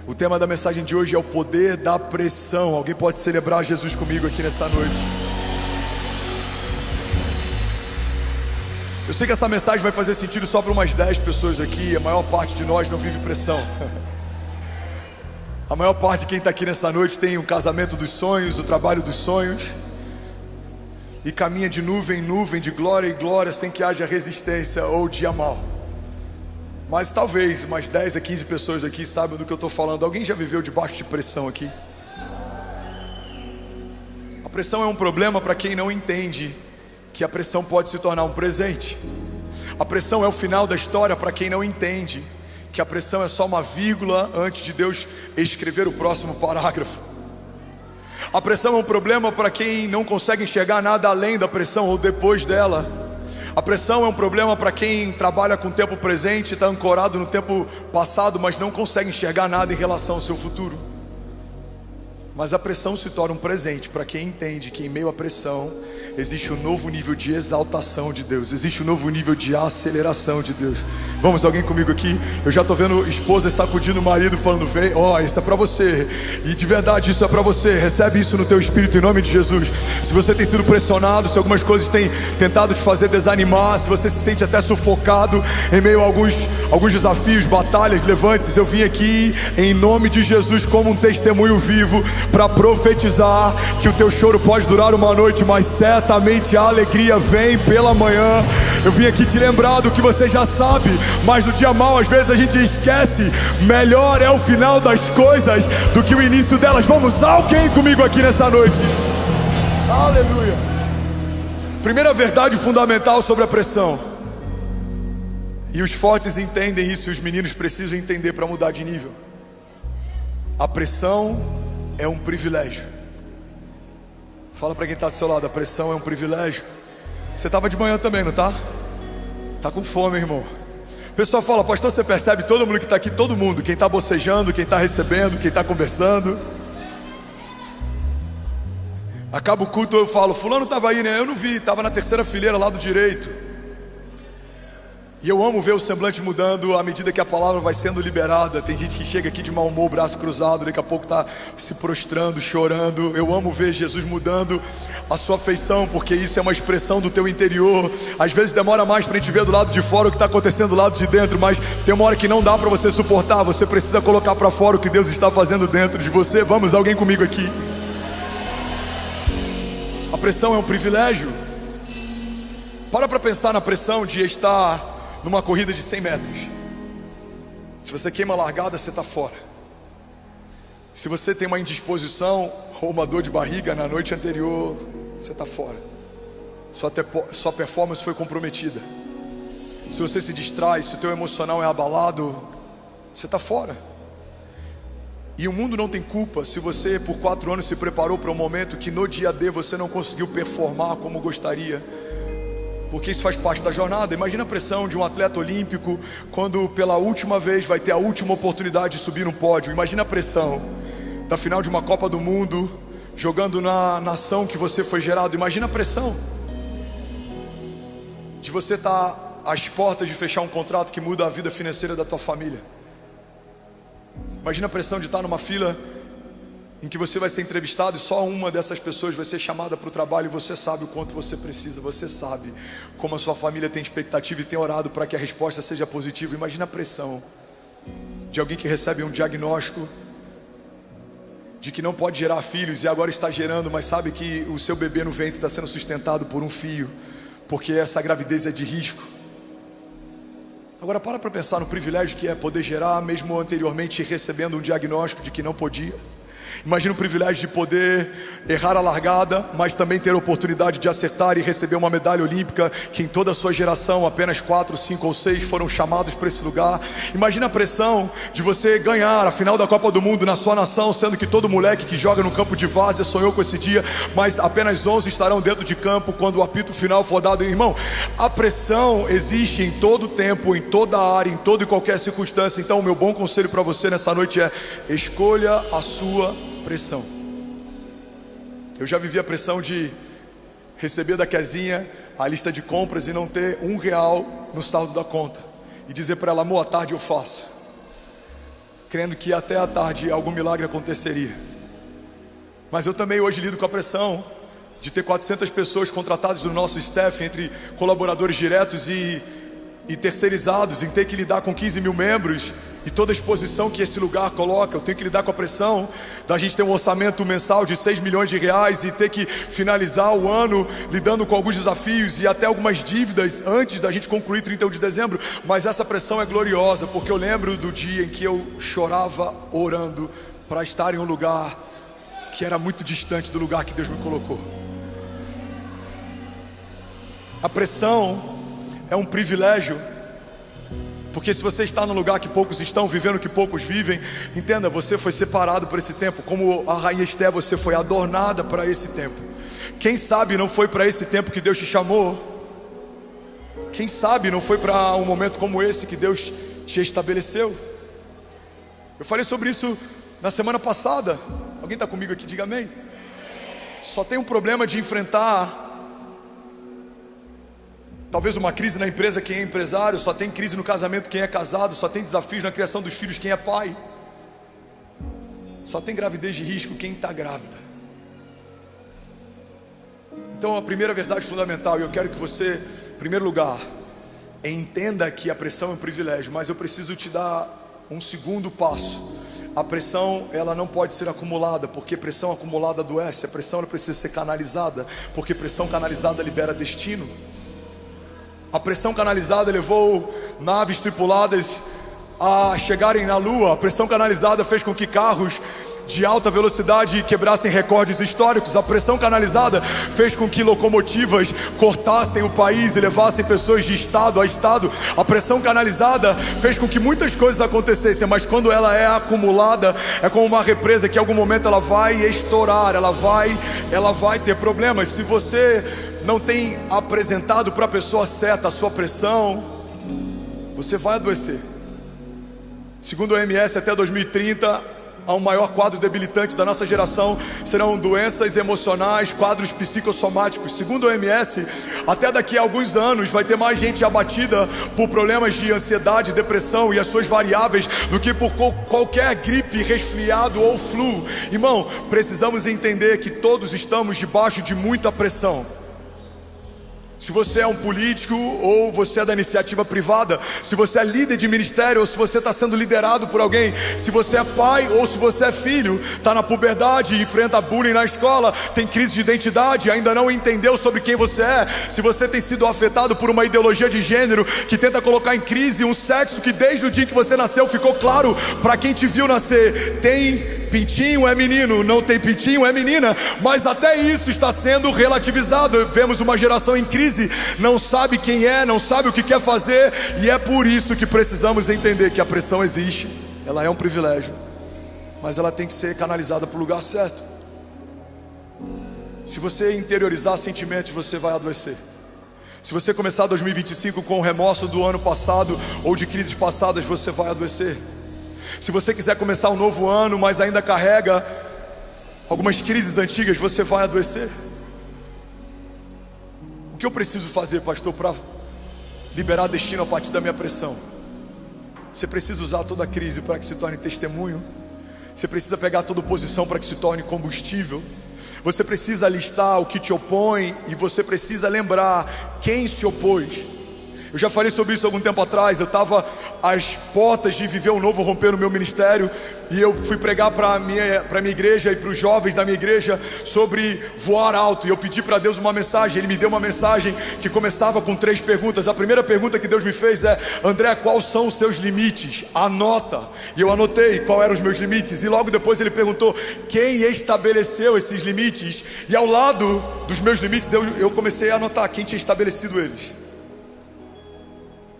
O tema da mensagem de hoje é o poder da pressão. Alguém pode celebrar Jesus comigo aqui nessa noite? Eu sei que essa mensagem vai fazer sentido só para umas 10 pessoas aqui. A maior parte de nós não vive pressão. A maior parte de quem está aqui nessa noite tem um casamento dos sonhos, o trabalho dos sonhos, e caminha de nuvem em nuvem, de glória em glória, sem que haja resistência ou dia mal. Mas talvez umas 10 a 15 pessoas aqui sabem do que eu estou falando. Alguém já viveu debaixo de pressão aqui? A pressão é um problema para quem não entende que a pressão pode se tornar um presente. A pressão é o final da história para quem não entende que a pressão é só uma vírgula antes de Deus escrever o próximo parágrafo. A pressão é um problema para quem não consegue enxergar nada além da pressão ou depois dela. A pressão é um problema para quem trabalha com o tempo presente, está ancorado no tempo passado, mas não consegue enxergar nada em relação ao seu futuro. Mas a pressão se torna um presente para quem entende que em meio à pressão existe um novo nível de exaltação de Deus, existe um novo nível de aceleração de Deus. Vamos, alguém comigo aqui? Eu já estou vendo esposa sacudindo o marido, falando: vem, ó, isso é para você. E de verdade isso é para você. Recebe isso no teu espírito em nome de Jesus. Se você tem sido pressionado, se algumas coisas têm tentado te fazer desanimar, se você se sente até sufocado em meio a alguns desafios, batalhas, levantes, eu vim aqui em nome de Jesus como um testemunho vivo para profetizar que o teu choro pode durar uma noite, mas certamente a alegria vem pela manhã. Eu vim aqui te lembrar do que você já sabe, mas no dia mau às vezes a gente esquece. Melhor é o final das coisas do que o início delas. Vamos, alguém comigo aqui nessa noite? Aleluia. Primeira verdade fundamental sobre a pressão, e os fortes entendem isso e os meninos precisam entender para mudar de nível: a pressão é um privilégio. Fala para quem está do seu lado: a pressão é um privilégio. Você estava de manhã também, não tá? Tá com fome, irmão. O pessoal fala: pastor, você percebe todo mundo que está aqui, todo mundo, quem está bocejando, quem está recebendo, quem está conversando. Acaba o culto, eu falo: fulano estava aí, né? Eu não vi, estava na terceira fileira, lado direito. E eu amo ver o semblante mudando à medida que a palavra vai sendo liberada. Tem gente que chega aqui de mau humor, braço cruzado, daqui a pouco está se prostrando, chorando. Eu amo ver Jesus mudando a sua feição, porque isso é uma expressão do teu interior. Às vezes demora mais para a gente ver do lado de fora o que está acontecendo do lado de dentro, mas tem uma hora que não dá para você suportar. Você precisa colocar para fora o que Deus está fazendo dentro de você. Vamos, alguém comigo aqui? A pressão é um privilégio. Para pensar na pressão de estar numa corrida de 100 metros. Se você queima a largada, você está fora. Se você tem uma indisposição ou uma dor de barriga na noite anterior, você está fora. Sua performance foi comprometida. Se você se distrai, se o teu emocional é abalado, você está fora. E o mundo não tem culpa se você por 4 anos se preparou para um momento que no dia D você não conseguiu performar como gostaria, porque isso faz parte da jornada. Imagina a pressão de um atleta olímpico quando pela última vez vai ter a última oportunidade de subir no pódio. Imagina a pressão da final de uma Copa do Mundo, jogando na nação que você foi gerado. Imagina a pressão de você estar às portas de fechar um contrato que muda a vida financeira da tua família. Imagina a pressão de estar numa fila em que você vai ser entrevistado e só uma dessas pessoas vai ser chamada para o trabalho, e você sabe o quanto você precisa, você sabe como a sua família tem expectativa e tem orado para que a resposta seja positiva. Imagina a pressão de alguém que recebe um diagnóstico de que não pode gerar filhos e agora está gerando, mas sabe que o seu bebê no ventre está sendo sustentado por um fio, porque essa gravidez é de risco. Agora para pensar no privilégio que é poder gerar, mesmo anteriormente recebendo um diagnóstico de que não podia. Imagina o privilégio de poder errar a largada, mas também ter a oportunidade de acertar e receber uma medalha olímpica, que em toda a sua geração apenas 4, 5 ou 6 foram chamados para esse lugar. Imagina a pressão de você ganhar a final da Copa do Mundo na sua nação, sendo que todo moleque que joga no campo de várzea sonhou com esse dia, mas apenas 11 estarão dentro de campo quando o apito final for dado. Irmão, a pressão existe em todo tempo, em toda área, em toda e qualquer circunstância. Então o meu bom conselho para você nessa noite é: escolha a sua pressão. Eu já vivi a pressão de receber da Kezinha a lista de compras e não ter R$1 no saldo da conta e dizer para ela: amor, à tarde eu faço. crendo que até à tarde algum milagre aconteceria. Mas eu também hoje lido com a pressão de ter 400 pessoas contratadas no nosso staff, entre colaboradores diretos e terceirizados, em ter que lidar com 15 mil membros e toda a exposição que esse lugar coloca. Eu tenho que lidar com a pressão da gente ter um orçamento mensal de 6 milhões de reais e ter que finalizar o ano lidando com alguns desafios e até algumas dívidas antes da gente concluir 31 de dezembro. Mas essa pressão é gloriosa, porque eu lembro do dia em que eu chorava orando para estar em um lugar que era muito distante do lugar que Deus me colocou. A pressão é um privilégio, porque se você está num lugar que poucos estão, vivendo o que poucos vivem, entenda, você foi separado para esse tempo. Como a rainha Esté, você foi adornada para esse tempo. Quem sabe não foi para esse tempo que Deus te chamou? Quem sabe não foi para um momento como esse que Deus te estabeleceu? Eu falei sobre isso na semana passada. Alguém está comigo aqui? Diga amém. Só tem um problema de enfrentar talvez uma crise na empresa quem é empresário, só tem crise no casamento quem é casado, só tem desafios na criação dos filhos quem é pai, só tem gravidez de risco quem está grávida. Então a primeira verdade fundamental, e eu quero que você, em primeiro lugar, entenda que a pressão é um privilégio, mas eu preciso te dar um segundo passo. A pressão, ela não pode ser acumulada, porque pressão acumulada adoece. A pressão, ela precisa ser canalizada, porque pressão canalizada libera destino. A pressão canalizada levou naves tripuladas a chegarem na lua. A pressão canalizada fez com que carros de alta velocidade quebrassem recordes históricos. A pressão canalizada fez com que locomotivas cortassem o país e levassem pessoas de estado a estado. A pressão canalizada fez com que muitas coisas acontecessem, mas quando ela é acumulada, é como uma represa que em algum momento ela vai estourar, ela vai ter problemas. Se você não tem apresentado para a pessoa certa a sua pressão, você vai adoecer. Segundo a OMS, até 2030, o maior quadro debilitante da nossa geração serão doenças emocionais, quadros psicossomáticos. Segundo a OMS, até daqui a alguns anos vai ter mais gente abatida por problemas de ansiedade, depressão e as suas variáveis do que por qualquer gripe, resfriado ou flu. Irmão, precisamos entender que todos estamos debaixo de muita pressão. Se você é um político ou você é da iniciativa privada, se você é líder de ministério ou se você está sendo liderado por alguém, se você é pai ou se você é filho, está na puberdade, enfrenta bullying na escola, tem crise de identidade, ainda não entendeu sobre quem você é, se você tem sido afetado por uma ideologia de gênero que tenta colocar em crise um sexo que desde o dia que você nasceu ficou claro para quem te viu nascer, tem pintinho é menino, não tem pintinho é menina, mas até isso está sendo relativizado. Vemos uma geração em crise, não sabe quem é, não sabe o que quer fazer, e é por isso que precisamos entender que a pressão existe, ela é um privilégio, mas ela tem que ser canalizada para o lugar certo. Se você interiorizar sentimentos, você vai adoecer. Se você começar 2025 com o remorso do ano passado ou de crises passadas, você vai adoecer. Se você quiser começar um novo ano, mas ainda carrega algumas crises antigas, você vai adoecer. O que eu preciso fazer, pastor, para liberar destino a partir da minha pressão? Você precisa usar toda a crise para que se torne testemunho. Você precisa pegar toda oposição para que se torne combustível. Você precisa listar o que te opõe e você precisa lembrar quem se opôs. Eu já falei sobre isso algum tempo atrás. Eu estava às portas de viver um novo romper no meu ministério, e eu fui pregar para a minha igreja e para os jovens da minha igreja sobre voar alto. E eu pedi para Deus uma mensagem. Ele me deu uma mensagem que começava com 3 perguntas. A primeira pergunta que Deus me fez é: André, quais são os seus limites? Anota. E eu anotei quais eram os meus limites. E logo depois ele perguntou: quem estabeleceu esses limites? E ao lado dos meus limites eu comecei a anotar quem tinha estabelecido eles.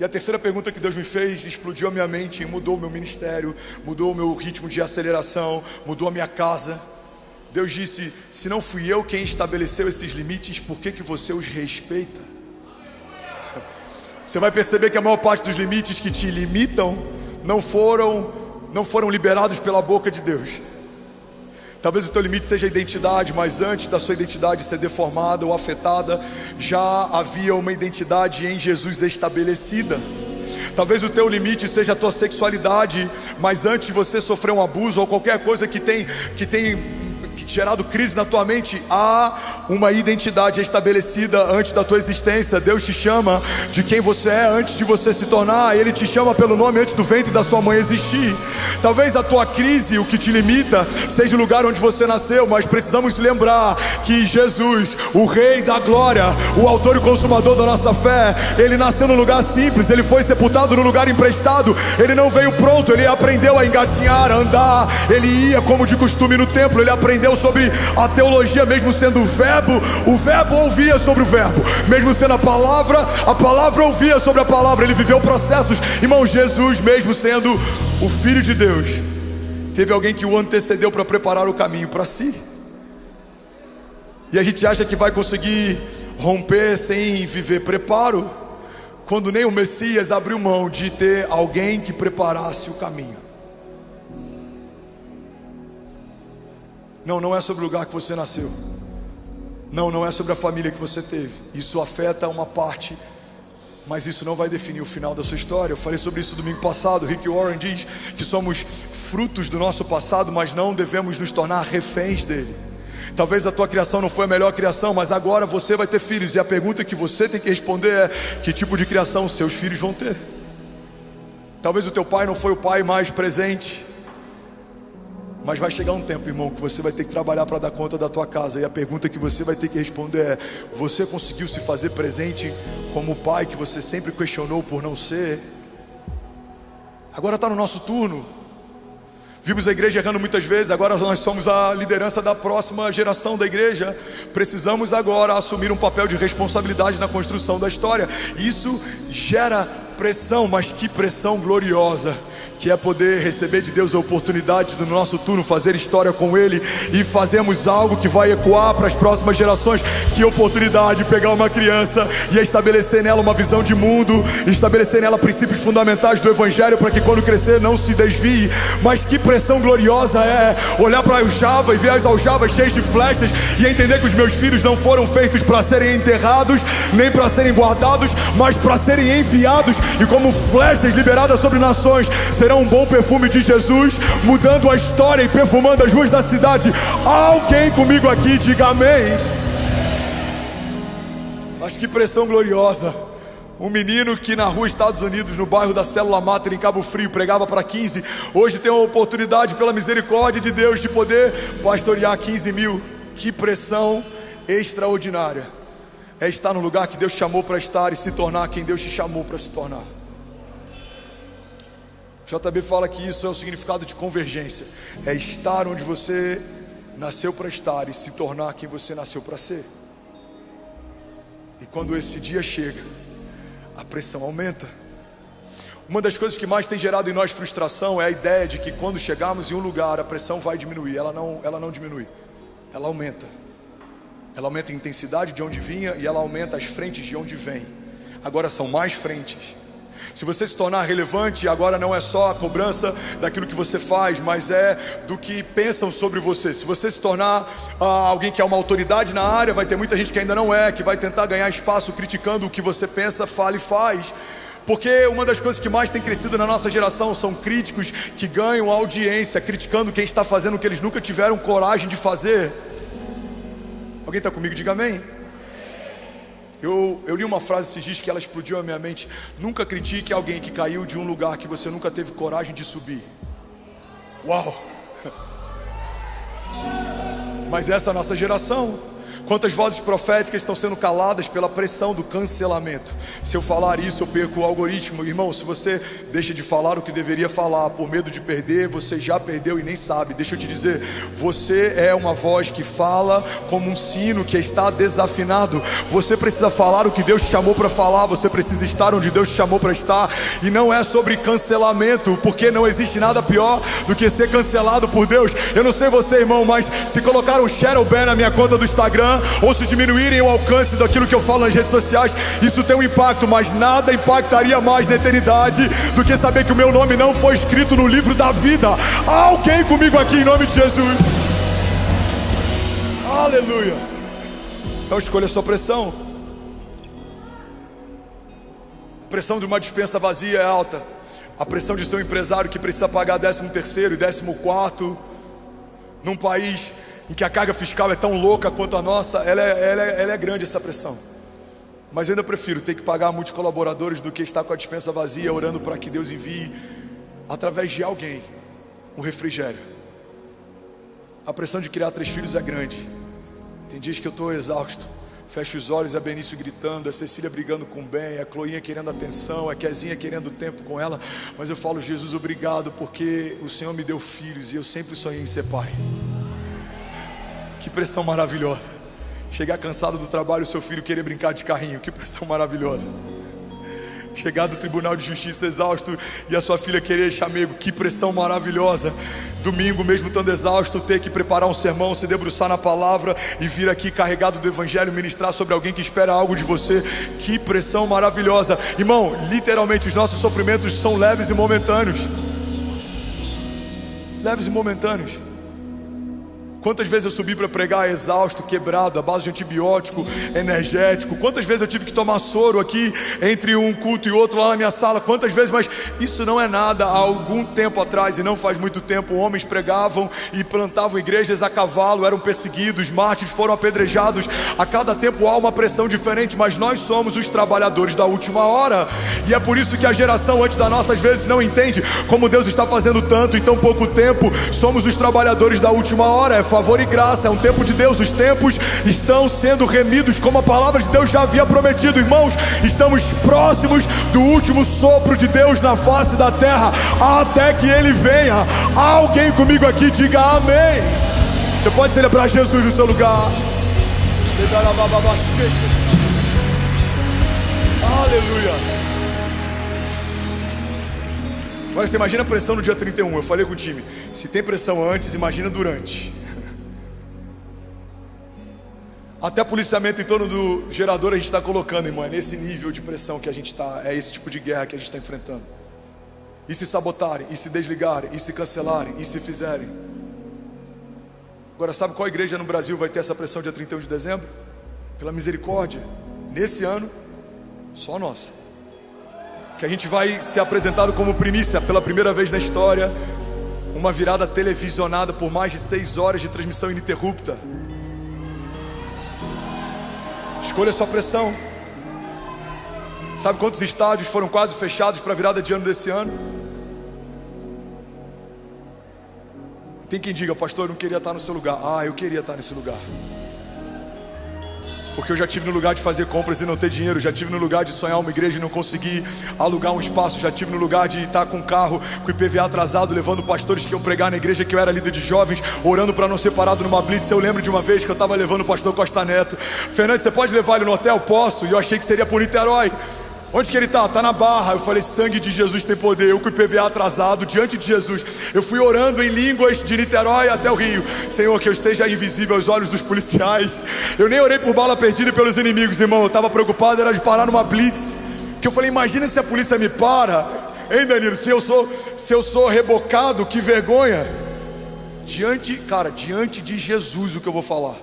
E a terceira pergunta que Deus me fez explodiu a minha mente, mudou o meu ministério, mudou o meu ritmo de aceleração, mudou a minha casa. Deus disse: se não fui eu quem estabeleceu esses limites, por que você os respeita? Você vai perceber que a maior parte dos limites que te limitam não foram liberados pela boca de Deus. Talvez o teu limite seja a identidade, mas antes da sua identidade ser deformada ou afetada, já havia uma identidade em Jesus estabelecida. Talvez o teu limite seja a tua sexualidade, mas antes de você sofrer um abuso ou qualquer coisa que tem gerado crise na tua mente, há uma identidade estabelecida antes da tua existência. Deus te chama de quem você é antes de você se tornar. Ele te chama pelo nome antes do ventre da sua mãe existir. Talvez a tua crise, o que te limita, seja o lugar onde você nasceu, mas precisamos lembrar que Jesus, o Rei da Glória, o autor e consumador da nossa fé, ele nasceu num lugar simples, ele foi sepultado num lugar emprestado, ele não veio pronto, ele aprendeu a engatinhar, a andar, ele ia como de costume no templo, ele aprendeu sobre a teologia, mesmo sendo o verbo ouvia sobre o verbo, mesmo sendo a palavra ouvia sobre a palavra, ele viveu processos. Irmão, Jesus, mesmo sendo o Filho de Deus, teve alguém que o antecedeu para preparar o caminho para si. E a gente acha que vai conseguir romper sem viver preparo, quando nem o Messias abriu mão de ter alguém que preparasse o caminho. Não é sobre o lugar que você nasceu. Não é sobre a família que você teve. Isso afeta uma parte, mas isso não vai definir o final da sua história. Eu falei sobre isso domingo passado. Rick Warren diz que somos frutos do nosso passado, mas não devemos nos tornar reféns dele. Talvez a tua criação não foi a melhor criação, mas agora você vai ter filhos, e a pergunta que você tem que responder é: que tipo de criação seus filhos vão ter? Talvez o teu pai não foi o pai mais presente, mas vai chegar um tempo, irmão, que você vai ter que trabalhar para dar conta da tua casa. E a pergunta que você vai ter que responder é: você conseguiu se fazer presente como o pai que você sempre questionou por não ser? Agora está no nosso turno. Vimos a igreja errando muitas vezes, agora nós somos a liderança da próxima geração da igreja. Precisamos agora assumir um papel de responsabilidade na construção da história. Isso gera pressão, mas que pressão gloriosa, que é poder receber de Deus a oportunidade do nosso turno fazer história com Ele, e fazemos algo que vai ecoar para as próximas gerações. Que oportunidade pegar uma criança e estabelecer nela uma visão de mundo, estabelecer nela princípios fundamentais do Evangelho, para que quando crescer não se desvie. Mas que pressão gloriosa é olhar para a aljava e ver as aljavas cheias de flechas, e entender que os meus filhos não foram feitos para serem enterrados, nem para serem guardados, mas para serem enviados, e como flechas liberadas sobre nações, serão um bom perfume de Jesus, mudando a história e perfumando as ruas da cidade. Alguém comigo aqui, diga amém. Mas que pressão gloriosa. Um menino que na rua Estados Unidos, no bairro da Célula Mater, em Cabo Frio, pregava para 15, hoje tem a oportunidade, pela misericórdia de Deus, de poder pastorear 15 mil. Que pressão extraordinária é estar no lugar que Deus te chamou para estar e se tornar quem Deus te chamou para se tornar. JB fala que isso é o significado de convergência, é estar onde você nasceu para estar e se tornar quem você nasceu para ser. E quando esse dia chega, a pressão aumenta. Uma das coisas que mais tem gerado em nós frustração é a ideia de que quando chegarmos em um lugar, a pressão vai diminuir. Ela não diminui, ela aumenta. Ela aumenta a intensidade de onde vinha, e ela aumenta as frentes de onde vem. Agora são mais frentes. Se você se tornar relevante, agora não é só a cobrança daquilo que você faz, mas é do que pensam sobre você. Se você se tornar alguém que é uma autoridade na área, vai ter muita gente que ainda não é, que vai tentar ganhar espaço criticando o que você pensa, fala e faz. Porque uma das coisas que mais tem crescido na nossa geração são críticos que ganham audiência criticando quem está fazendo o que eles nunca tiveram coragem de fazer. Alguém está comigo? Diga amém. Eu li uma frase esses dias que ela explodiu a minha mente: nunca critique alguém que caiu de um lugar que você nunca teve coragem de subir. Uau! Mas essa é a nossa geração. Quantas vozes proféticas estão sendo caladas pela pressão do cancelamento? Se eu falar isso, eu perco o algoritmo. Irmão, se você deixa de falar o que deveria falar por medo de perder, você já perdeu e nem sabe. Deixa eu te dizer, você é uma voz que fala como um sino que está desafinado. Você precisa falar o que Deus te chamou para falar. Você precisa estar onde Deus te chamou para estar. E não é sobre cancelamento, porque não existe nada pior do que ser cancelado por Deus. Eu não sei você, irmão, mas se colocar um shadow ban na minha conta do Instagram, ou se diminuírem o alcance daquilo que eu falo nas redes sociais, isso tem um impacto, mas nada impactaria mais na eternidade do que saber que o meu nome não foi escrito no livro da vida. Alguém comigo aqui em nome de Jesus? Aleluia. Então escolha a sua pressão. A pressão de uma despensa vazia é alta. A pressão de ser um empresário que precisa pagar 13º e 14º, num país em que a carga fiscal é tão louca quanto a nossa, ela é grande, essa pressão. Mas eu ainda prefiro ter que pagar muitos colaboradores do que estar com a despensa vazia, orando para que Deus envie, através de alguém, um refrigério. A pressão de criar 3 filhos é grande. Tem dias que eu estou exausto. Fecho os olhos, a Benício gritando, a Cecília brigando com o Ben, a Chloinha querendo atenção, a Kezinha querendo tempo com ela. Mas eu falo, Jesus, obrigado, porque o Senhor me deu filhos e eu sempre sonhei em ser pai. Que pressão maravilhosa. Chegar cansado do trabalho, o seu filho querer brincar de carrinho, que pressão maravilhosa. Chegar do Tribunal de Justiça exausto e a sua filha querer chamego, que pressão maravilhosa. Domingo, mesmo estando exausto, ter que preparar um sermão, se debruçar na palavra e vir aqui carregado do Evangelho, ministrar sobre alguém que espera algo de você. Que pressão maravilhosa. Irmão, literalmente os nossos sofrimentos são leves e momentâneos. Leves e momentâneos. Quantas vezes eu subi para pregar exausto, quebrado, à base de antibiótico, energético. Quantas vezes eu tive que tomar soro aqui entre um culto e outro lá na minha sala. Quantas vezes, mas isso não é nada. Há algum tempo atrás, e não faz muito tempo, homens pregavam e plantavam igrejas a cavalo, eram perseguidos, mártires foram apedrejados. A cada tempo há uma pressão diferente, mas nós somos os trabalhadores da última hora. E é por isso que a geração antes da nossa às vezes não entende como Deus está fazendo tanto em tão pouco tempo. Somos os trabalhadores da última hora. Favor e graça, é um tempo de Deus. Os tempos estão sendo remidos, como a palavra de Deus já havia prometido. Irmãos, estamos próximos do último sopro de Deus na face da terra, até que Ele venha. Alguém comigo aqui diga amém. Você pode celebrar Jesus no seu lugar. Aleluia. Agora você imagina a pressão no dia 31. Eu falei com o time, se tem pressão antes, imagina durante. Até policiamento em torno do gerador a gente está colocando, irmão. É nesse nível de pressão que a gente está. É esse tipo de guerra que a gente está enfrentando. E se sabotarem, e se desligarem, e se cancelarem, e se fizerem. Agora, sabe qual igreja no Brasil vai ter essa pressão dia 31 de dezembro? Pela misericórdia, nesse ano, só a nossa. Que a gente vai ser apresentado como primícia pela primeira vez na história. Uma virada televisionada por mais de 6 horas de transmissão ininterrupta. Escolha a sua pressão. Sabe quantos estádios foram quase fechados para a virada de ano desse ano? Tem quem diga, pastor, eu não queria estar no seu lugar. Ah, eu queria estar nesse lugar. Porque eu já tive no lugar de fazer compras e não ter dinheiro. Já tive no lugar de sonhar uma igreja e não conseguir alugar um espaço. Já tive no lugar de estar com um carro, com o IPVA atrasado, levando pastores que iam pregar na igreja que eu era líder de jovens, orando para não ser parado numa blitz. Eu lembro de uma vez que eu estava levando o pastor Costa Neto. Fernando, você pode levar ele no hotel? Posso. E eu achei que seria por Niterói. Onde que ele está? Está na Barra. Eu falei, sangue de Jesus tem poder. Eu com o IPVA atrasado, diante de Jesus, eu fui orando em línguas de Niterói até o Rio. Senhor, que eu esteja invisível aos olhos dos policiais. Eu nem orei por bala perdida e pelos inimigos, irmão. Eu estava preocupado, era de parar numa blitz. Que eu falei, imagina se a polícia me para. Hein, Danilo, se eu sou rebocado, que vergonha. Diante de Jesus, o que eu vou falar.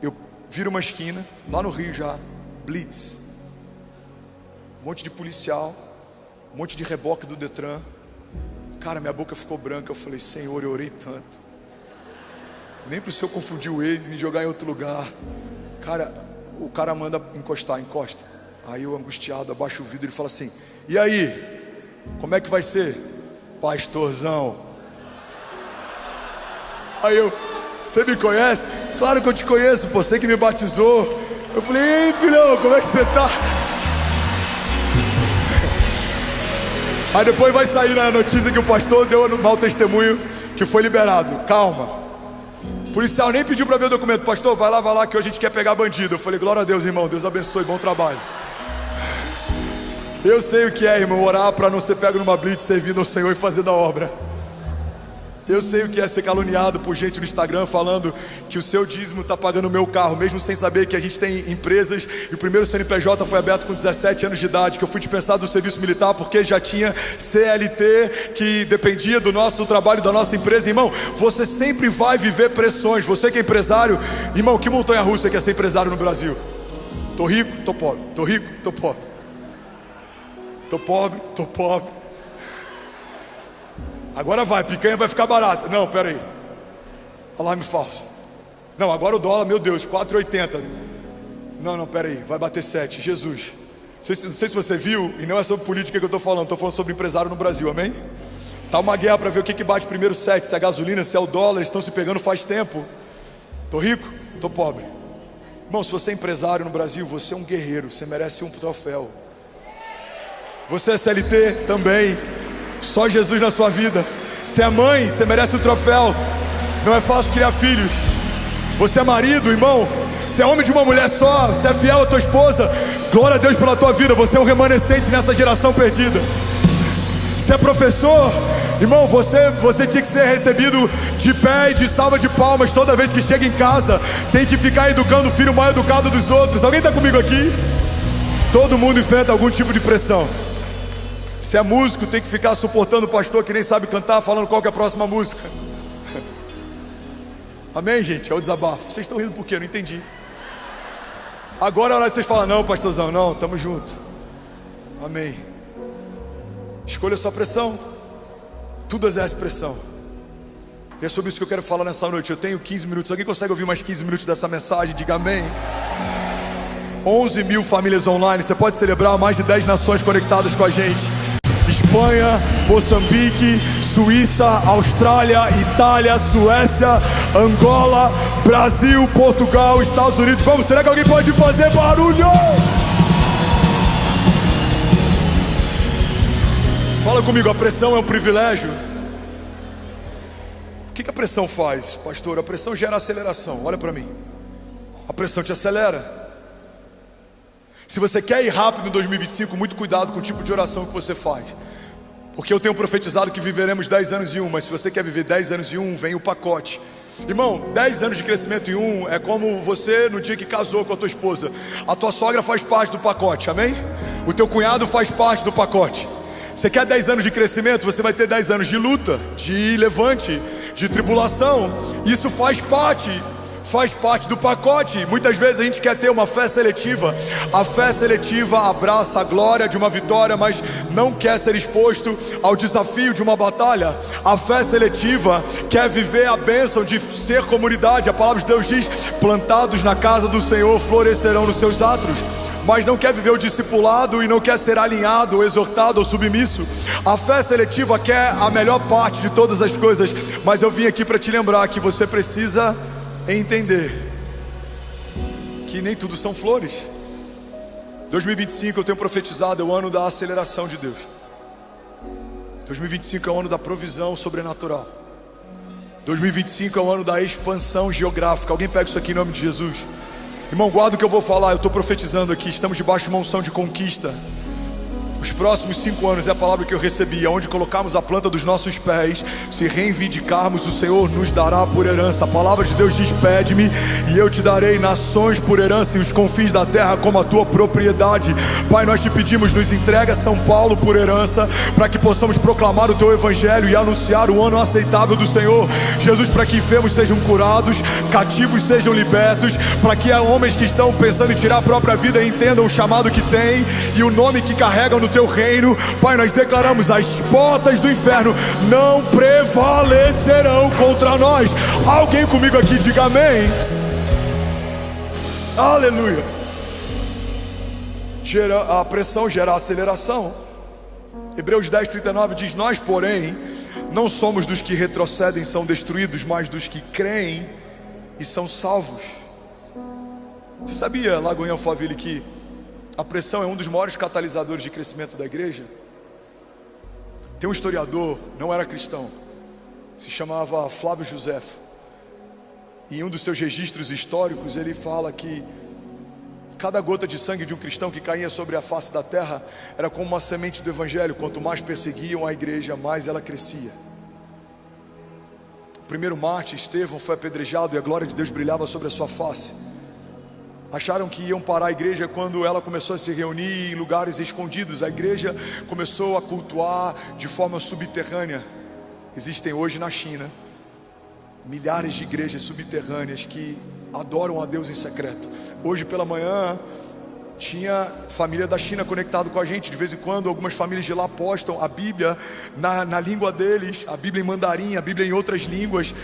Eu viro uma esquina, lá no Rio já, blitz. Um monte de policial, um monte de reboque do Detran. Cara, minha boca ficou branca. Eu falei, Senhor, eu orei tanto. Nem para o Senhor confundir o ex e me jogar em outro lugar. Cara, o cara manda encostar, encosta. Aí eu angustiado, abaixo o vidro e fala assim, e aí? Como é que vai ser? Pastorzão. Aí eu, você me conhece? Claro que eu te conheço, pô, você que me batizou. Eu falei, ei filhão, como é que você tá? Aí depois vai sair na notícia que o pastor deu um mau testemunho, que foi liberado. Calma. O policial nem pediu para ver o documento. Pastor, vai lá que hoje a gente quer pegar bandido. Eu falei, glória a Deus, irmão, Deus abençoe, bom trabalho. Eu sei o que é, irmão, orar para não ser pego numa blitz, servindo ao Senhor e fazendo a obra. Eu sei o que é ser caluniado por gente no Instagram falando que o seu dízimo está pagando o meu carro, mesmo sem saber que a gente tem empresas. E o primeiro CNPJ foi aberto com 17 anos de idade, que eu fui dispensado do serviço militar porque já tinha CLT que dependia do nosso trabalho, da nossa empresa. Irmão, você sempre vai viver pressões. Você que é empresário, irmão, que montanha russa que é ser empresário no Brasil? Tô rico, tô pobre, tô rico, tô pobre. Tô pobre, tô pobre. Agora vai, picanha vai ficar barata. Não, pera aí. Alarme falso. Não, agora o dólar, meu Deus, 4,80. Não, pera aí, vai bater 7. Jesus. Não sei se você viu, e não é sobre política que eu estou falando sobre empresário no Brasil, amém? Tá uma guerra para ver o que bate primeiro 7, se é a gasolina, se é o dólar, eles estão se pegando faz tempo. Tô rico? Tô pobre. Irmão, se você é empresário no Brasil, você é um guerreiro, você merece um troféu. Você é CLT também, só Jesus na sua vida. Você é mãe, você merece um troféu. Não é fácil criar filhos. Você é marido, irmão, você é homem de uma mulher só, você é fiel à tua esposa. Glória a Deus pela tua vida, você é um remanescente nessa geração perdida. Você é professor, irmão, você tinha que ser recebido de pé e de salva de palmas toda vez que chega em casa. Tem que ficar educando o filho mais educado dos outros. Alguém está comigo aqui? Todo mundo enfrenta algum tipo de pressão. Se é músico, tem que ficar suportando o pastor que nem sabe cantar, falando qual que é a próxima música. Amém, gente? É o desabafo. Vocês estão rindo por quê? Eu não entendi. Agora a hora que vocês falam, não, pastorzão, não, tamo junto. Amém. Escolha a sua pressão. Tudo exerce pressão. E é sobre isso que eu quero falar nessa noite. Eu tenho 15 minutos. Alguém consegue ouvir mais 15 minutos dessa mensagem? Diga amém. 11 mil famílias online. Você pode celebrar mais de 10 nações conectadas com a gente. Espanha, Moçambique, Suíça, Austrália, Itália, Suécia, Angola, Brasil, Portugal, Estados Unidos. Vamos, será que alguém pode fazer barulho? Fala comigo, a pressão é um privilégio. O que a pressão faz, pastor? A pressão gera aceleração. Olha para mim. A pressão te acelera. Se você quer ir rápido em 2025, muito cuidado com o tipo de oração que você faz. Porque eu tenho profetizado que viveremos 10 anos em um. Mas se você quer viver 10 anos em um, vem o pacote. Irmão, 10 anos de crescimento em um é como você no dia que casou com a tua esposa. A tua sogra faz parte do pacote, amém? O teu cunhado faz parte do pacote. Você quer 10 anos de crescimento, você vai ter 10 anos de luta, de levante, de tribulação. Isso faz parte do pacote. Muitas vezes a gente quer ter uma fé seletiva. A fé seletiva abraça a glória de uma vitória, mas não quer ser exposto ao desafio de uma batalha. A fé seletiva quer viver a bênção de ser comunidade. A palavra de Deus diz: plantados na casa do Senhor florescerão nos seus átrios. Mas não quer viver o discipulado e não quer ser alinhado, ou exortado ou submisso. A fé seletiva quer a melhor parte de todas as coisas. Mas eu vim aqui para te lembrar que você precisa entender que nem tudo são flores. 2025 eu tenho profetizado, é o ano da aceleração de Deus. 2025 é o ano da provisão sobrenatural. 2025 é o ano da expansão geográfica. Alguém pega isso aqui em nome de Jesus. Irmão, guarda o que eu vou falar. Eu estou profetizando aqui, estamos debaixo de uma unção de conquista. Os próximos 5 anos é a palavra que eu recebi. Aonde colocarmos a planta dos nossos pés, se reivindicarmos, o Senhor nos dará por herança. A palavra de Deus diz: pede-me e eu te darei nações por herança e os confins da terra como a tua propriedade. Pai, nós te pedimos, nos entrega São Paulo por herança, para que possamos proclamar o teu evangelho e anunciar o ano aceitável do Senhor. Jesus, para que enfermos sejam curados, cativos sejam libertos, para que homens que estão pensando em tirar a própria vida entendam o chamado que têm e o nome que carregam no teu reino. Pai, nós declaramos: as portas do inferno não prevalecerão contra nós. Alguém comigo aqui diga amém. Aleluia. A pressão gera aceleração. Hebreus 10:39 diz: nós, porém, não somos dos que retrocedem e são destruídos, mas dos que creem e são salvos. Você sabia, Lagoinha Alphaville, que a pressão é um dos maiores catalisadores de crescimento da igreja? Tem um historiador, não era cristão, se chamava Flávio Josefo. E em um dos seus registros históricos ele fala que cada gota de sangue de um cristão que caía sobre a face da terra era como uma semente do evangelho. Quanto mais perseguiam a igreja, mais ela crescia. O primeiro mártir, Estevão, foi apedrejado e a glória de Deus brilhava sobre a sua face. Acharam que iam parar a igreja quando ela começou a se reunir em lugares escondidos. A igreja começou a cultuar de forma subterrânea. Existem hoje na China milhares de igrejas subterrâneas que adoram a Deus em secreto. Hoje pela manhã tinha família da China conectado com a gente. De vez em quando algumas famílias de lá postam a Bíblia na língua deles, a Bíblia em mandarim, a Bíblia em outras línguas,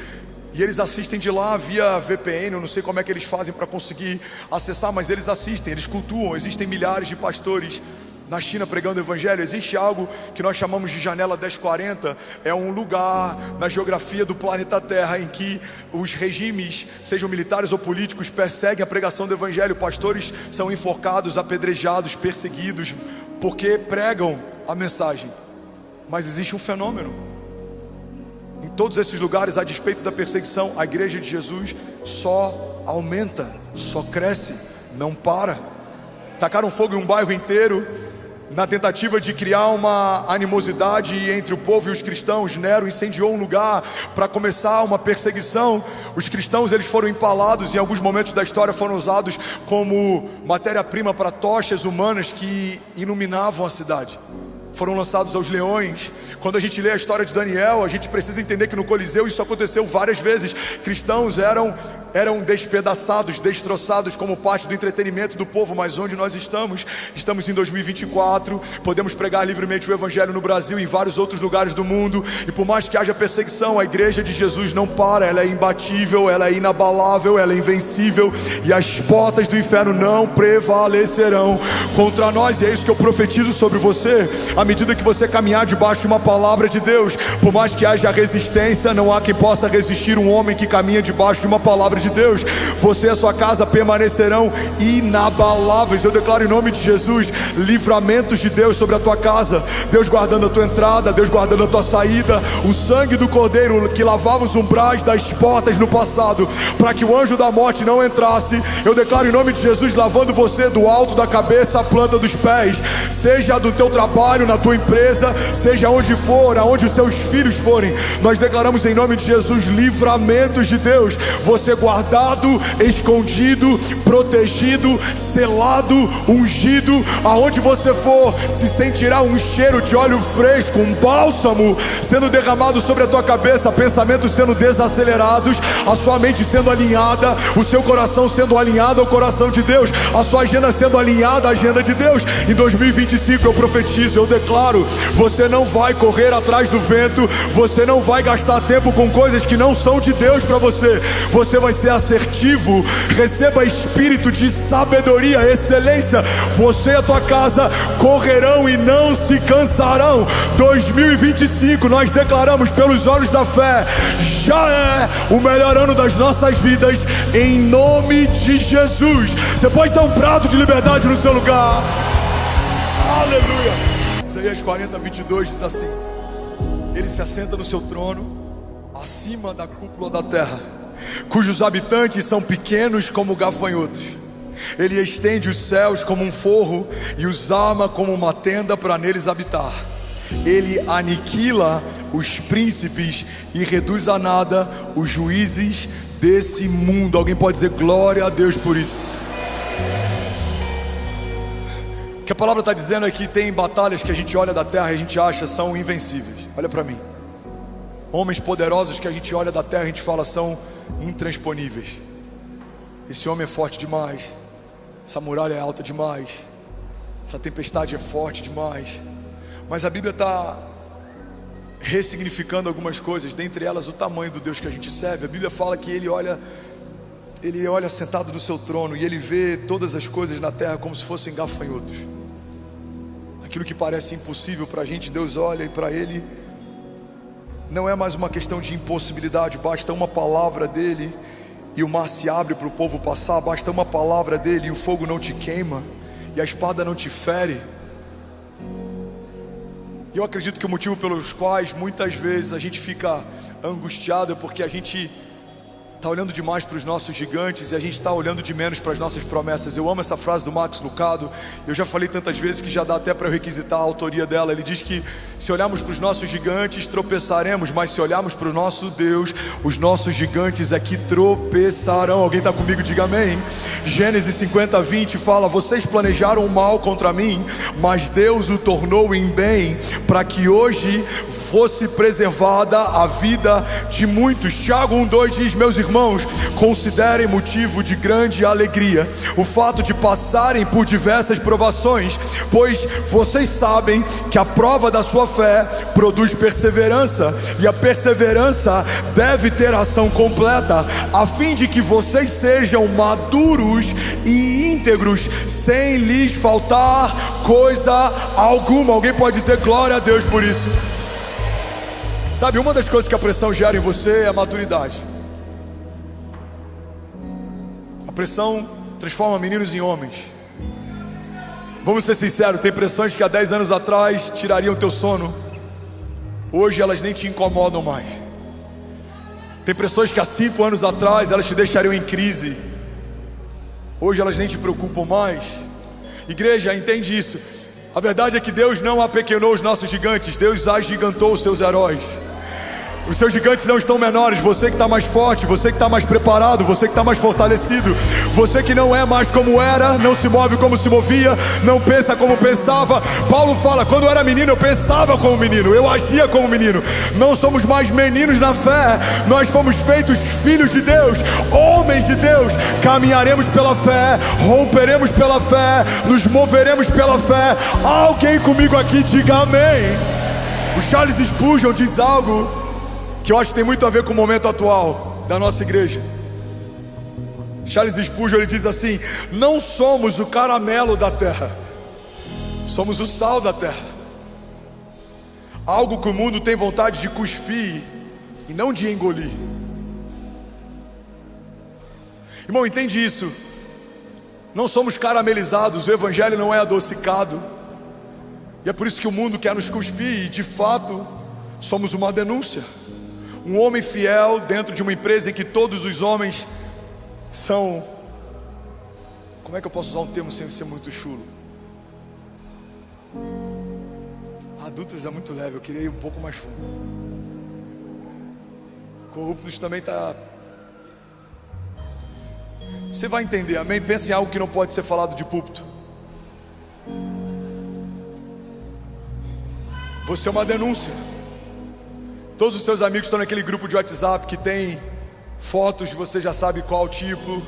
e eles assistem de lá via VPN. Eu não sei como é que eles fazem para conseguir acessar, mas eles assistem, eles cultuam. Existem milhares de pastores na China pregando o evangelho. Existe algo que nós chamamos de janela 1040. É um lugar na geografia do planeta Terra em que os regimes, sejam militares ou políticos, perseguem a pregação do evangelho. Pastores são enforcados, apedrejados, perseguidos, porque pregam a mensagem. Mas existe um fenômeno: em todos esses lugares, a despeito da perseguição, a igreja de Jesus só aumenta, só cresce, não para. Tacaram fogo em um bairro inteiro na tentativa de criar uma animosidade entre o povo e os cristãos. Nero incendiou um lugar para começar uma perseguição. Os cristãos, eles foram empalados, em alguns momentos da história foram usados como matéria-prima para tochas humanas que iluminavam a cidade. Foram lançados aos leões. Quando a gente lê a história de Daniel, a gente precisa entender que no Coliseu isso aconteceu várias vezes. Cristãos eram despedaçados, destroçados como parte do entretenimento do povo. Mas onde nós estamos? Estamos em 2024, podemos pregar livremente o evangelho no Brasil e em vários outros lugares do mundo. E por mais que haja perseguição, a igreja de Jesus não para. Ela é imbatível, ela é inabalável, ela é invencível, e as portas do inferno não prevalecerão contra nós. E é isso que eu profetizo sobre você. À medida que você caminhar debaixo de uma palavra de Deus, por mais que haja resistência, não há quem possa resistir um homem que caminha debaixo de uma palavra de Deus. Você e a sua casa permanecerão inabaláveis. Eu declaro em nome de Jesus livramentos de Deus sobre a tua casa. Deus guardando a tua entrada, Deus guardando a tua saída. O sangue do Cordeiro que lavava os umbrais das portas no passado, para que o anjo da morte não entrasse. Eu declaro em nome de Jesus lavando você do alto da cabeça à planta dos pés. Seja do teu trabalho, na tua empresa, seja onde for, aonde os seus filhos forem, nós declaramos em nome de Jesus livramentos de Deus. Você guardado, escondido, protegido, selado, ungido. Aonde você for, se sentirá um cheiro de óleo fresco, um bálsamo sendo derramado sobre a tua cabeça, pensamentos sendo desacelerados, a sua mente sendo alinhada, o seu coração sendo alinhado ao coração de Deus, a sua agenda sendo alinhada à agenda de Deus. Em 2025 eu profetizo, eu declaro: você não vai correr atrás do vento, você não vai gastar tempo com coisas que não são de Deus para você. Você vai ser assertivo. Receba espírito de sabedoria, excelência. Você e a tua casa correrão e não se cansarão. 2025 nós declaramos pelos olhos da fé, já é o melhor ano das nossas vidas, em nome de Jesus. Você pode dar um brado de liberdade no seu lugar. Aleluia. Isaías 40, 22 diz assim: ele se assenta no seu trono, acima da cúpula da terra, cujos habitantes são pequenos como gafanhotos. Ele estende os céus como um forro e os arma como uma tenda para neles habitar. Ele aniquila os príncipes e reduz a nada os juízes desse mundo. Alguém pode dizer glória a Deus por isso? O que a palavra está dizendo é que tem batalhas que a gente olha da terra e a gente acha são invencíveis. Olha para mim. Homens poderosos que a gente olha da terra e a gente fala são intransponíveis. Esse homem é forte demais, essa muralha é alta demais, essa tempestade é forte demais. Mas a Bíblia está ressignificando algumas coisas, dentre elas o tamanho do Deus que a gente serve. A Bíblia fala que Ele olha sentado no seu trono e Ele vê todas as coisas na terra como se fossem gafanhotos. Aquilo que parece impossível para a gente, Deus olha, e para Ele não é mais uma questão de impossibilidade. Basta uma palavra dEle e o mar se abre para o povo passar. Basta uma palavra dEle e o fogo não te queima e a espada não te fere. E eu acredito que o motivo pelos quais muitas vezes a gente fica angustiado é porque a gente está olhando demais para os nossos gigantes e a gente está olhando de menos para as nossas promessas. Eu amo essa frase do Max Lucado. Eu já falei tantas vezes que já dá até para eu requisitar a autoria dela. Ele diz que se olharmos para os nossos gigantes tropeçaremos, mas se olharmos para o nosso Deus, os nossos gigantes é que tropeçarão. Alguém está comigo? Diga amém. Gênesis 50, 20 fala: vocês planejaram o mal contra mim, mas Deus o tornou em bem, para que hoje fosse preservada a vida de muitos. Tiago 1:2 diz: meus irmãos, considerem motivo de grande alegria o fato de passarem por diversas provações, pois vocês sabem que a prova da sua fé produz perseverança, e a perseverança deve ter ação completa, a fim de que vocês sejam maduros e íntegros, sem lhes faltar coisa alguma. Alguém pode dizer glória a Deus por isso? Sabe, uma das coisas que a pressão gera em você é a maturidade. A pressão transforma meninos em homens. Vamos ser sinceros, tem pressões que há 10 anos atrás tirariam teu sono, hoje elas nem te incomodam mais. Tem pressões que há 5 anos atrás elas te deixariam em crise, hoje elas nem te preocupam mais. Igreja, entende isso. A verdade é que Deus não apequenou os nossos gigantes, Deus agigantou os seus heróis. Os seus gigantes não estão menores. Você que está mais forte, você que está mais preparado, você que está mais fortalecido, você que não é mais como era, não se move como se movia, não pensa como pensava. Paulo fala: quando eu era menino eu pensava como menino, eu agia como menino. Não somos mais meninos na fé, nós fomos feitos filhos de Deus, homens de Deus. Caminharemos pela fé, romperemos pela fé, nos moveremos pela fé. Alguém comigo aqui diga amém. O Charles Spurgeon diz algo que eu acho que tem muito a ver com o momento atual da nossa igreja. Charles Spurgeon, ele diz assim: não somos o caramelo da terra, somos o sal da terra. Algo que o mundo tem vontade de cuspir e não de engolir. Irmão, entende isso? Não somos caramelizados, o evangelho não é adocicado, e é por isso que o mundo quer nos cuspir. E de fato somos uma denúncia. Um homem fiel dentro de uma empresa em que todos os homens são... Como é que eu posso usar um termo sem ser muito chulo? Adúlteros é muito leve, eu queria ir um pouco mais fundo. Corruptos também está... Você vai entender, amém? Pensa em algo que não pode ser falado de púlpito. Você é uma denúncia. Todos os seus amigos estão naquele grupo de WhatsApp que tem fotos, você já sabe qual tipo,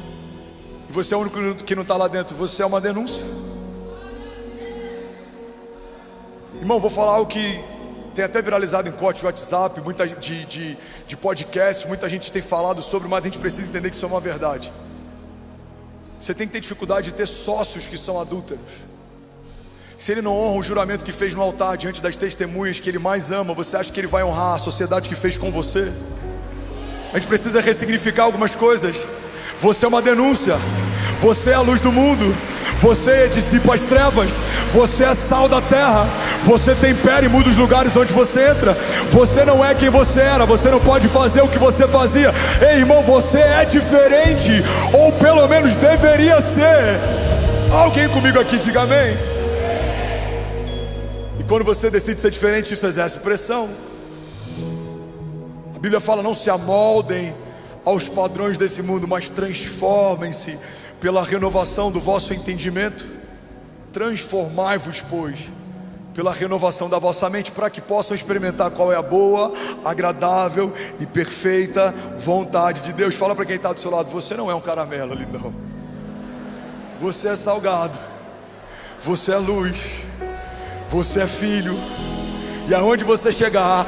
e você é o único que não está lá dentro. Você é uma denúncia. Irmão, vou falar algo que tem até viralizado em corte de WhatsApp, muita de podcast, muita gente tem falado sobre, mas a gente precisa entender que isso é uma verdade. Você tem que ter dificuldade de ter sócios que são adúlteros. Se ele não honra o juramento que fez no altar diante das testemunhas que ele mais ama, você acha que ele vai honrar a sociedade que fez com você? A gente precisa ressignificar algumas coisas. Você é uma denúncia. Você é a luz do mundo. Você dissipa as trevas. Você é sal da terra. Você tempera e muda os lugares onde você entra. Você não é quem você era. Você não pode fazer o que você fazia. Ei, irmão, você é diferente, ou pelo menos deveria ser. Alguém comigo aqui diga amém. E quando você decide ser diferente, isso exerce pressão. A Bíblia fala: não se amoldem aos padrões desse mundo, mas transformem-se pela renovação do vosso entendimento. Transformai-vos, pois, pela renovação da vossa mente, para que possam experimentar qual é a boa, agradável e perfeita vontade de Deus. Fala para quem está do seu lado: você não é um caramelo, lindão. Você é salgado. Você é luz. Você é filho. E aonde você chegar,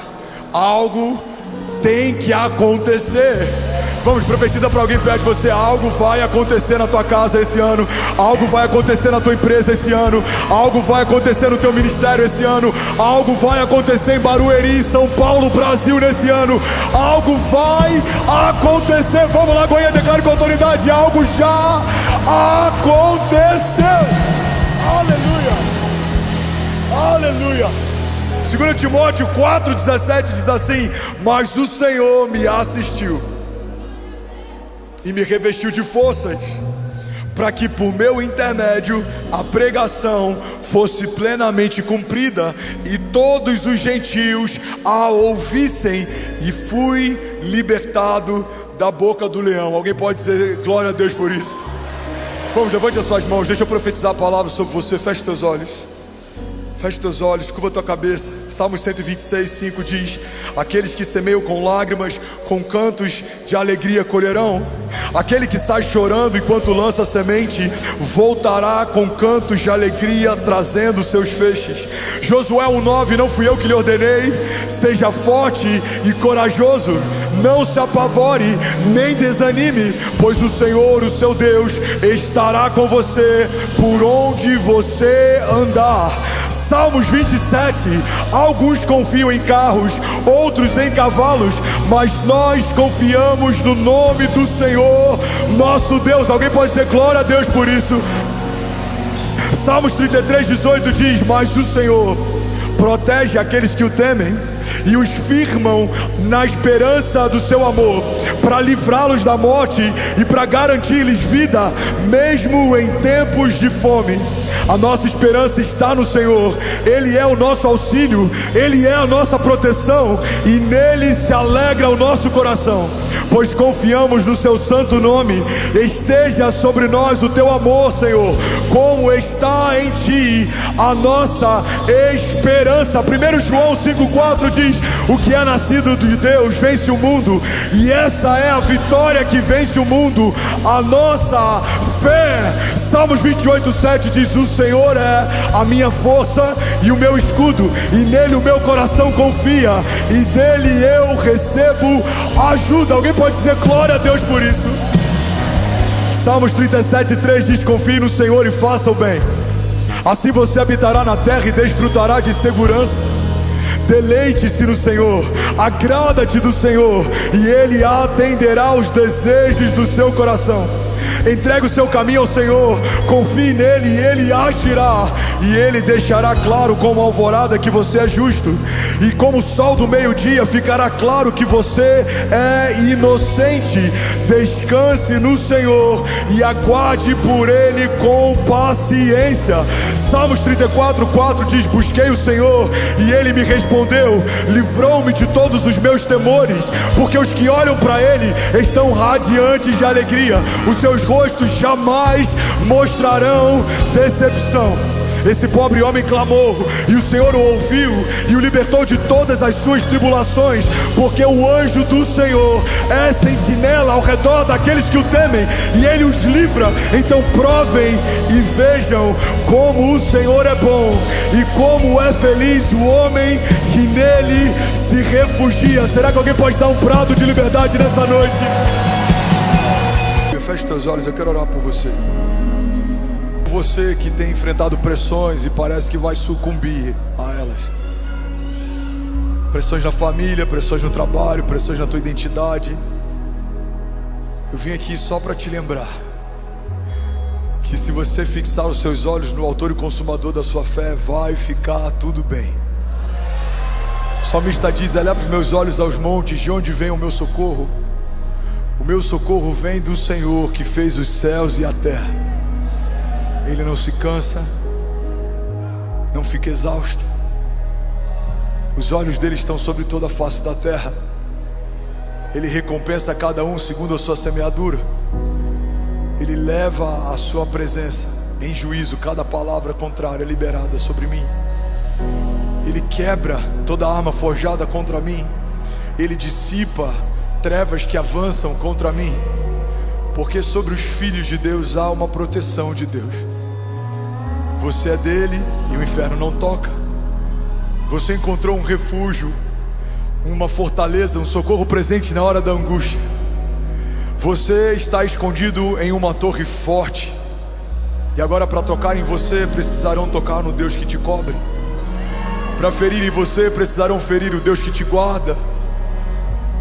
algo tem que acontecer. Vamos, profetiza para alguém perto de você: algo vai acontecer na tua casa esse ano, algo vai acontecer na tua empresa esse ano, algo vai acontecer no teu ministério esse ano, algo vai acontecer em Barueri, São Paulo, Brasil nesse ano, algo vai acontecer. Vamos lá, Goiânia, declare com autoridade: algo já aconteceu. Aleluia. Aleluia. 2 Timóteo 4,17 diz assim: mas o Senhor me assistiu e me revestiu de forças, para que por meu intermédio a pregação fosse plenamente cumprida e todos os gentios a ouvissem, e fui libertado da boca do leão. Alguém pode dizer glória a Deus por isso? Vamos, levante as suas mãos, deixa eu profetizar a palavra sobre você. Feche teus olhos. Feche teus olhos, curva tua cabeça. Salmos 126, 5 diz: aqueles que semeiam com lágrimas, com cantos de alegria colherão. Aquele que sai chorando enquanto lança a semente, voltará com cantos de alegria, trazendo seus feixes. Josué 1:9: não fui eu que lhe ordenei, seja forte e corajoso, não se apavore, nem desanime, pois o Senhor, o seu Deus, estará com você por onde você andar. Salmos 27: alguns confiam em carros, outros em cavalos, mas nós confiamos no nome do Senhor, nosso Deus. Alguém pode dizer glória a Deus por isso? Salmos 33:18 diz: mas o Senhor protege aqueles que o temem e os firmam na esperança do seu amor, para livrá-los da morte e para garantir-lhes vida, mesmo em tempos de fome. A nossa esperança está no Senhor. Ele é o nosso auxílio, Ele é a nossa proteção, e nele se alegra o nosso coração, pois confiamos no seu santo nome. Esteja sobre nós o teu amor, Senhor, como está em ti a nossa esperança. 1 João 5,4 diz: o que é nascido de Deus vence o mundo, e essa é a vitória que vence o mundo, a nossa fé. Salmos 28:7 diz: o Senhor é a minha força e o meu escudo, e nele o meu coração confia, e dele eu recebo ajuda. Alguém pode dizer glória a Deus por isso? Salmos 37:3 diz: confie no Senhor e faça o bem, assim você habitará na terra e desfrutará de segurança. Deleite-se no Senhor, agrada-te do Senhor, e Ele atenderá os desejos do seu coração. Entregue o seu caminho ao Senhor, confie nele e Ele agirá, e Ele deixará claro como a alvorada que você é justo, e como o sol do meio-dia ficará claro que você é inocente. Descanse no Senhor e aguarde por Ele com paciência. Salmos 34:4 diz: busquei o Senhor e Ele me respondeu, livrou-me de todos os meus temores, porque os que olham para Ele estão radiantes de alegria, os seus rostos jamais mostrarão decepção. Esse pobre homem clamou, e o Senhor o ouviu e o libertou de todas as suas tribulações, porque o anjo do Senhor é sentinela ao redor daqueles que o temem, e Ele os livra. Então provem e vejam como o Senhor é bom, e como é feliz o homem que nele se refugia. Será que alguém pode dar um brado de liberdade nessa noite? Feche teus olhos, eu quero orar por você. Você que tem enfrentado pressões e parece que vai sucumbir a elas. Pressões na família, pressões no trabalho, pressões na tua identidade. Eu vim aqui só para te lembrar que se você fixar os seus olhos no autor e consumador da sua fé, vai ficar tudo bem. O salmista diz: eleva os meus olhos aos montes, de onde vem o meu socorro? O meu socorro vem do Senhor, que fez os céus e a terra. Ele não se cansa, não fica exausto. Os olhos dele estão sobre toda a face da terra. Ele recompensa cada um segundo a sua semeadura. Ele leva a sua presença em juízo cada palavra contrária liberada sobre mim. Ele quebra toda arma forjada contra mim. Ele dissipa trevas que avançam contra mim, porque sobre os filhos de Deus há uma proteção de Deus. Você é dele e o inferno não toca. Você encontrou um refúgio, uma fortaleza, um socorro presente na hora da angústia. Você está escondido em uma torre forte, e agora para tocar em você precisarão tocar no Deus que te cobre. Para ferir em você precisarão ferir o Deus que te guarda.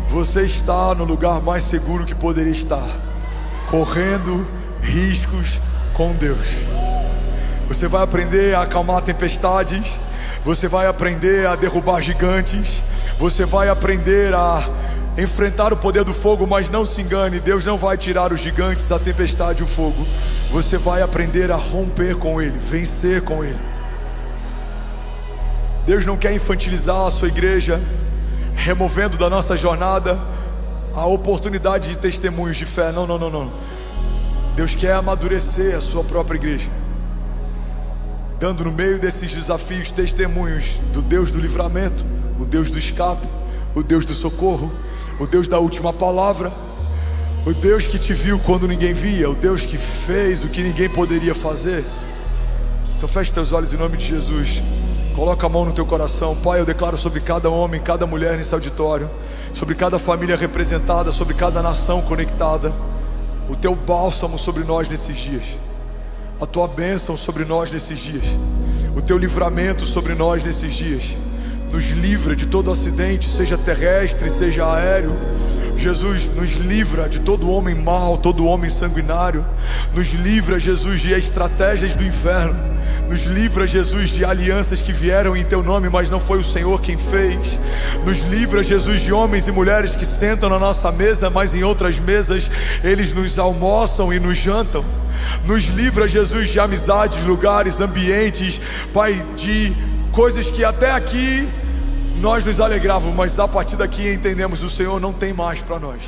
Você está no lugar mais seguro que poderia estar, correndo riscos com Deus. Você vai aprender a acalmar tempestades, você vai aprender a derrubar gigantes, você vai aprender a enfrentar o poder do fogo. Mas não se engane, Deus não vai tirar os gigantes, a tempestade e o fogo. Você vai aprender a romper com ele, vencer com ele. Deus não quer infantilizar a sua igreja, removendo da nossa jornada a oportunidade de testemunhos de fé. Não. Deus quer amadurecer a sua própria igreja. dando no meio desses desafios testemunhos do Deus do livramento, o Deus do escape, o Deus do socorro, o Deus da última palavra, o Deus que te viu quando ninguém via, o Deus que fez o que ninguém poderia fazer. Então feche teus olhos em nome de Jesus. Coloca a mão no teu coração. Pai, eu declaro sobre cada homem, cada mulher nesse auditório, sobre cada família representada, sobre cada nação conectada, o teu bálsamo sobre nós nesses dias, a tua bênção sobre nós nesses dias, o teu livramento sobre nós nesses dias. Nos livra de todo acidente, seja terrestre, seja aéreo. Jesus, nos livra de todo homem mau, todo homem sanguinário. Nos livra, Jesus, de estratégias do inferno. Nos livra, Jesus, de alianças que vieram em teu nome, mas não foi o Senhor quem fez. Nos livra, Jesus, de homens e mulheres que sentam na nossa mesa, mas em outras mesas eles nos almoçam e nos jantam. Nos livra, Jesus, de amizades, lugares, ambientes, Pai, de coisas que até aqui nós nos alegrávamos, mas a partir daqui entendemos: o Senhor não tem mais para nós.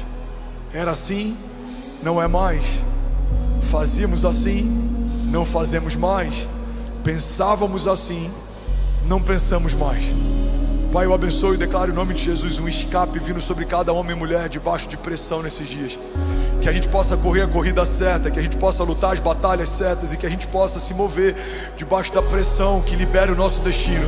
Era assim, não é mais. Fazíamos assim, não fazemos mais. Pensávamos assim, não pensamos mais. Pai, eu abençoo e declaro em nome de Jesus um escape vindo sobre cada homem e mulher debaixo de pressão nesses dias. Que a gente possa correr a corrida certa, que a gente possa lutar as batalhas certas e que a gente possa se mover debaixo da pressão que libera o nosso destino.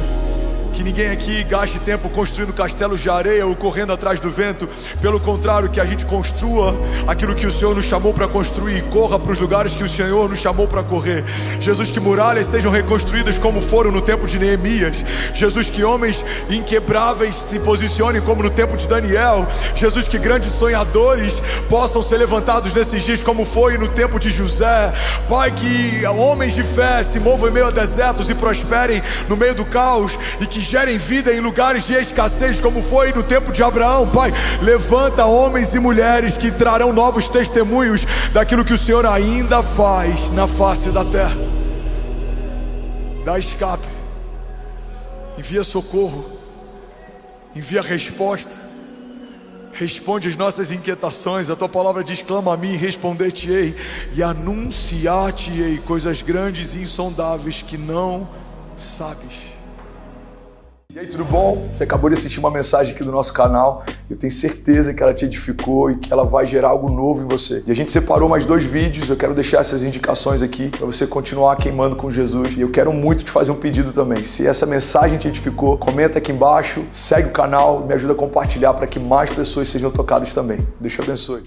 Que ninguém aqui gaste tempo construindo castelos de areia ou correndo atrás do vento. Pelo contrário, que a gente construa aquilo que o Senhor nos chamou para construir e corra para os lugares que o Senhor nos chamou para correr. Jesus, que muralhas sejam reconstruídas como foram no tempo de Neemias. Jesus, que homens inquebráveis se posicionem como no tempo de Daniel. Jesus, que grandes sonhadores possam ser levantados nesses dias como foi no tempo de José. Pai, que homens de fé se movam em meio a desertos e prosperem no meio do caos, e que gerem vida em lugares de escassez como foi no tempo de Abraão. Pai, levanta homens e mulheres que trarão novos testemunhos daquilo que o Senhor ainda faz na face da terra. Dá escape, envia socorro, envia resposta, responde as nossas inquietações. A tua palavra diz: clama a mim e responder-te-ei, e anunciar-te-ei coisas grandes e insondáveis que não sabes. E aí, tudo bom? Você acabou de assistir uma mensagem aqui do nosso canal. Eu tenho certeza que ela te edificou e que ela vai gerar algo novo em você. E a gente separou mais 2 vídeos. Eu quero deixar essas indicações aqui para você continuar queimando com Jesus. E eu quero muito te fazer um pedido também. Se essa mensagem te edificou, comenta aqui embaixo, segue o canal, me ajuda a compartilhar para que mais pessoas sejam tocadas também. Deus te abençoe.